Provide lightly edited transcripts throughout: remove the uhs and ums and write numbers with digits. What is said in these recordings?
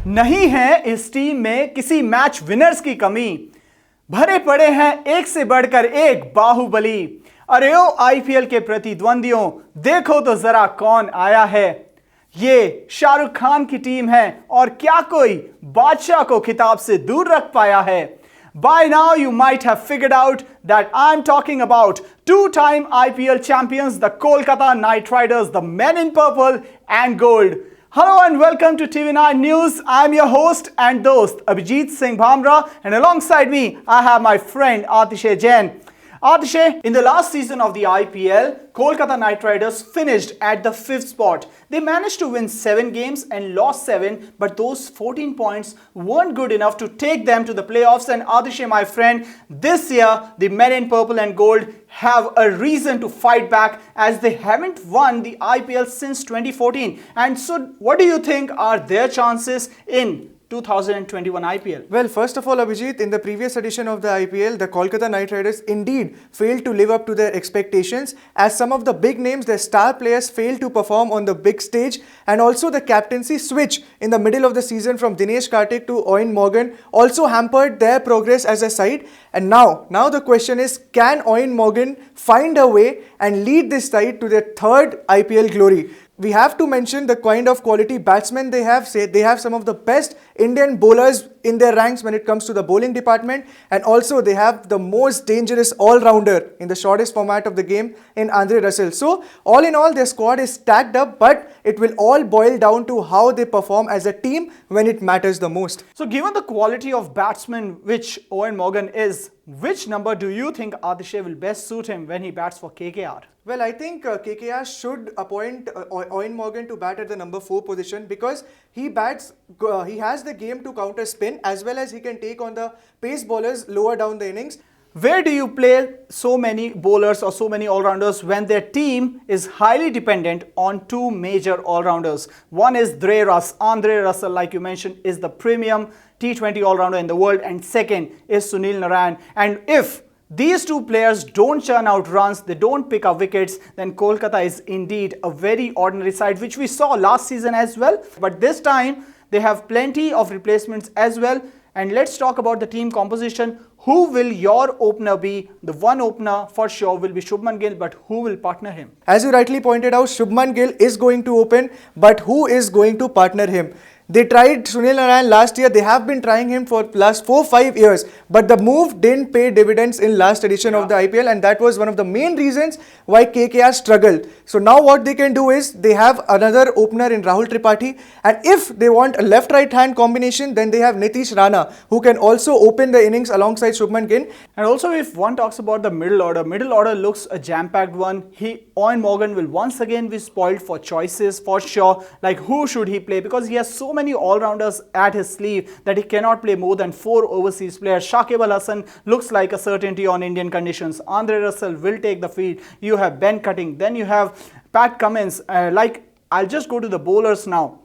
नहीं है इस टीम में किसी मैच विनर्स की कमी। भरे पड़े हैं एक से बढ़कर एक बाहुबली। अरे ओ आईपीएल के प्रतिद्वंदियों, देखो तो जरा कौन आया है। ये शाहरुख खान की टीम है और क्या कोई बादशाह को खिताब से दूर रख पाया है। By now you might have figured out that I'm talking about two-time IPL champions, the Kolkata Knight Riders, the men in purple and gold. Hello and welcome to TV9 News. I'm your host and dost Abhijit Singh Bhamra, and alongside me I have my friend Atishay Jain. Atishay, in the last season of the IPL, Kolkata Knight Riders finished at the 5th spot. They managed to win 7 games and lost 7, but those 14 points weren't good enough to take them to the playoffs. And Atishay, my friend, this year the men in purple and gold have a reason to fight back, as they haven't won the IPL since 2014. And so, what do you think are their chances in 2021 IPL? Well, first of all, Abhijit, in the previous edition of the IPL, the Kolkata Knight Riders indeed failed to live up to their expectations, as some of the big names, their star players, failed to perform on the big stage, and also the captaincy switch in the middle of the season from Dinesh Karthik to Eoin Morgan also hampered their progress as a side. And now the question is, can Eoin Morgan find a way and lead this side to their third IPL glory? We have to mention the kind of quality batsmen they have. Say they have some of the best Indian bowlers in their ranks when it comes to the bowling department, and also they have the most dangerous all-rounder in the shortest format of the game in Andre Russell. So all in all, their squad is stacked up, but it will all boil down to how they perform as a team when it matters the most. So given the quality of batsman which Eoin Morgan is, which number do you think Atishay will best suit him when he bats for KKR? Well, I think KKR should appoint Eoin Morgan to bat at the number 4 position, because he bats, he has the game to counter spin, as well as he can take on the pace bowlers lower down the innings. Where do you play so many bowlers or so many all-rounders when their team is highly dependent on two major all-rounders? One is Andre Russell, like you mentioned, is the premium T20 all-rounder in the world, and second is Sunil Narine. And if these two players don't churn out runs, they don't pick up wickets, then Kolkata is indeed a very ordinary side, which we saw last season as well. But this time, they have plenty of replacements as well. And let's talk about the team composition. Who will your opener be? The one opener for sure will be Shubman Gill, but who will partner him? As you rightly pointed out, Shubman Gill is going to open, but who is going to partner him? They tried Sunil Narine last year. They have been trying him for last 4-5 years, but the move didn't pay dividends in last edition of the IPL, and that was one of the main reasons why KKR struggled. So now what they can do is they have another opener in Rahul Tripathi, and if they want a left-right hand combination, then they have Nitish Rana, who can also open the innings alongside Shubman Gill. And also, if one talks about the middle order looks a jam-packed one. Eoin Morgan will once again be spoiled for choices for sure. Like, who should he play? Because he has so many all-rounders at his sleeve that he cannot play more than 4 overseas players. Shakib Al Hasan looks like a certainty on Indian conditions. Andre Russell will take the field. You have Ben Cutting. Then you have Pat Cummins. I'll just go to the bowlers now.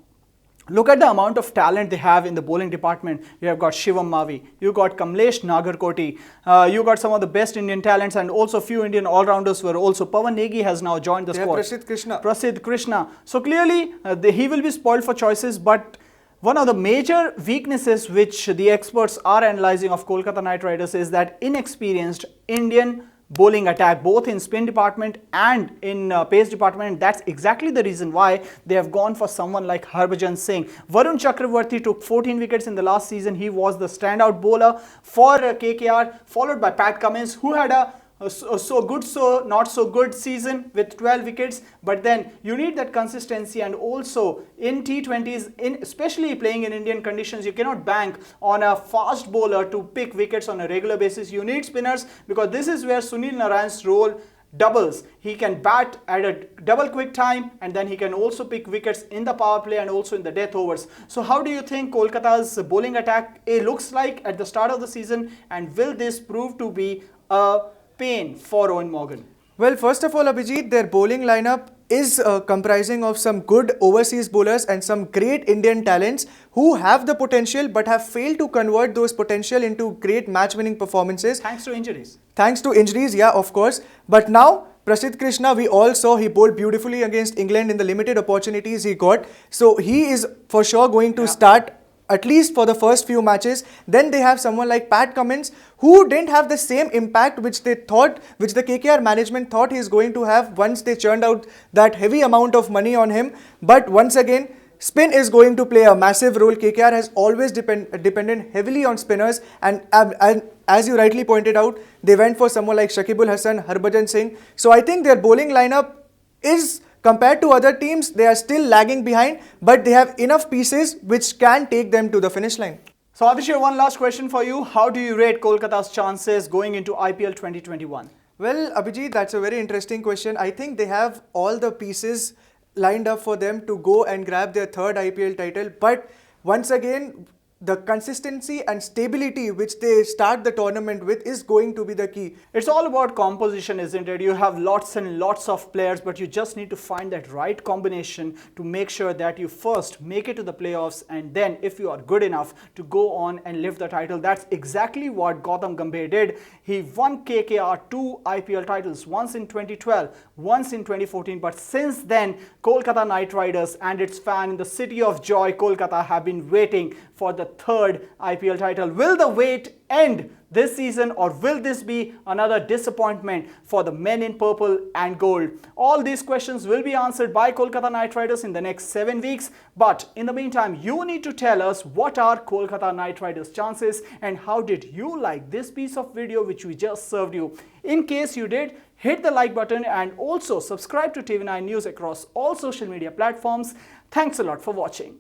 Look at the amount of talent they have in the bowling department. You have got Shivam Mavi, you got Kamlesh Nagarkoti, you got some of the best Indian talents, and also few Indian all-rounders were also. Pawan Negi has now joined the squad. Prasidh Krishna. So clearly he will be spoiled for choices, but one of the major weaknesses which the experts are analyzing of Kolkata Knight Riders is that inexperienced Indian bowling attack, both in spin department and in pace department. And that's exactly the reason why they have gone for someone like Harbhajan Singh. Varun Chakravarti took 14 wickets in the last season. He was the standout bowler for KKR, followed by Pat Cummins, who had a so good, so not so good season with 12 wickets. But then you need that consistency, and also in T20s, especially playing in Indian conditions, you cannot bank on a fast bowler to pick wickets on a regular basis. You need spinners, because this is where Sunil Narayan's role doubles. He can bat at a double quick time, and then he can also pick wickets in the power play and also in the death overs. So how do you think Kolkata's bowling attack looks like at the start of the season, and will this prove to be a pain for Eoin Morgan? Well, first of all, Abhijit, their bowling lineup is comprising of some good overseas bowlers and some great Indian talents who have the potential but have failed to convert those potential into great match-winning performances. Thanks to injuries. Thanks to injuries, yeah, of course. But now Prasidh Krishna, we all saw he bowled beautifully against England in the limited opportunities he got. So he is for sure going to start at least for the first few matches. Then they have someone like Pat Cummins, who didn't have the same impact which the KKR management thought he's going to have once they churned out that heavy amount of money on him. But once again, spin is going to play a massive role. KKR has always depended heavily on spinners, and as you rightly pointed out, they went for someone like Shakibul Hasan, Harbhajan Singh. So I think their bowling lineup is, compared to other teams, they are still lagging behind, but they have enough pieces which can take them to the finish line. So Adishir, one last question for you. How do you rate Kolkata's chances going into IPL 2021? Well, Abhijit, that's a very interesting question. I think they have all the pieces lined up for them to go and grab their third IPL title. But once again, the consistency and stability which they start the tournament with is going to be the key. It's all about composition, isn't it? You have lots and lots of players, but you just need to find that right combination to make sure that you first make it to the playoffs, and then if you are good enough to go on and lift the title. That's exactly what Gautam Gambhir did. He won KKR 2 IPL titles, once in 2012, once in 2014, but since then Kolkata Knight Riders and its fan in the city of joy, Kolkata, have been waiting for the third IPL title. Will the wait end this season, or will this be another disappointment for the men in purple and gold? All these questions will be answered by Kolkata Knight Riders in the next 7 weeks. But in the meantime, you need to tell us what are Kolkata Knight Riders' chances and how did you like this piece of video which we just served you. In case you did, hit the like button and also subscribe to TV9 News across all social media platforms. Thanks a lot for watching.